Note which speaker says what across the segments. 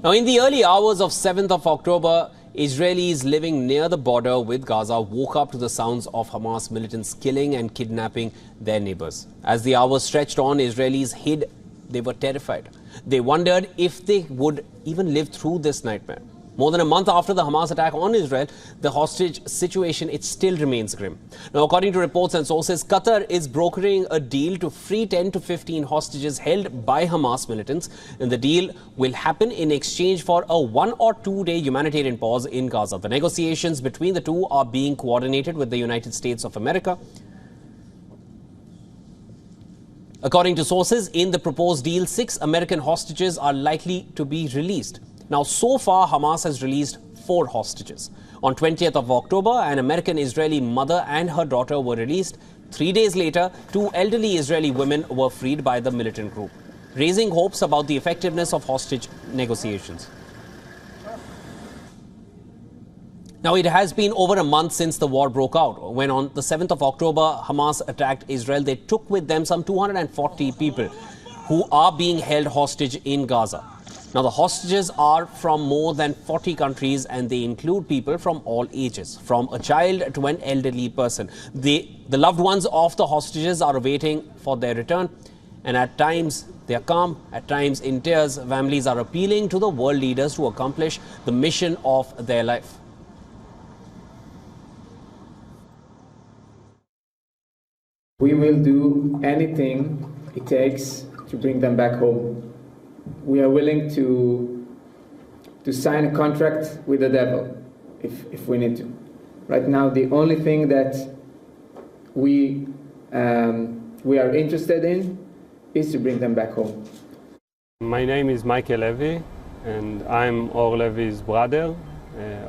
Speaker 1: Now, in the early hours of 7th of October, Israelis living near the border with Gaza woke up to the sounds of Hamas militants killing and kidnapping their neighbors. As the hours stretched on, Israelis hid. They were terrified. They wondered if they would even live through this nightmare. More than a month after the Hamas attack on Israel, the hostage situation, it still remains grim. Now, according to reports and sources, Qatar is brokering a deal to free 10 to 15 hostages held by Hamas militants. And the deal will happen in exchange for a 1 or 2 day humanitarian pause in Gaza. The negotiations between the two are being coordinated with the United States of America. According to sources, in the proposed deal, 6 American hostages are likely to be released. Now, so far, Hamas has released 4 hostages. On 20th of October, an American-Israeli mother and her daughter were released. 3 days later, 2 elderly Israeli women were freed by the militant group, raising hopes about the effectiveness of hostage negotiations. Now, it has been over a month since the war broke out. When on the 7th of October, Hamas attacked Israel, they took with them some 240 people who are being held hostage in Gaza. Now, the hostages are from more than 40 countries and they include people from all ages, from a child to an elderly person. The loved ones of the hostages are awaiting for their return, and at times they are calm, at times in tears. Families are appealing to the world leaders to accomplish the mission of their life.
Speaker 2: We will do anything it takes to bring them back home. We are willing to sign a contract with the devil if we need to. Right now, the only thing that we are interested in is to bring them back home.
Speaker 3: My name is Michael Levy, and I'm Or Levy's brother.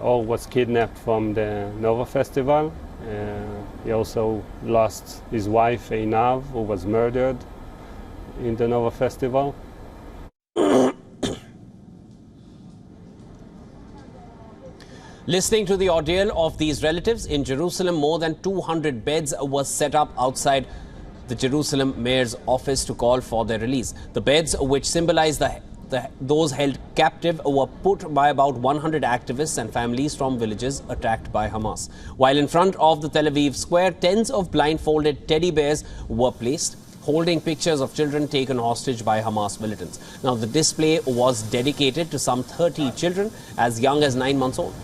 Speaker 3: Or was kidnapped from the Nova Festival. He also lost his wife, Einav, who was murdered in the Nova Festival.
Speaker 1: Listening to the ordeal of these relatives in Jerusalem, more than 200 beds were set up outside the Jerusalem mayor's office to call for their release. The beds, which symbolize those held captive, were put by about 100 activists and families from villages attacked by Hamas. While in front of the Tel Aviv square, tens of blindfolded teddy bears were placed, holding pictures of children taken hostage by Hamas militants. Now, the display was dedicated to some 30 children as young as 9 months old.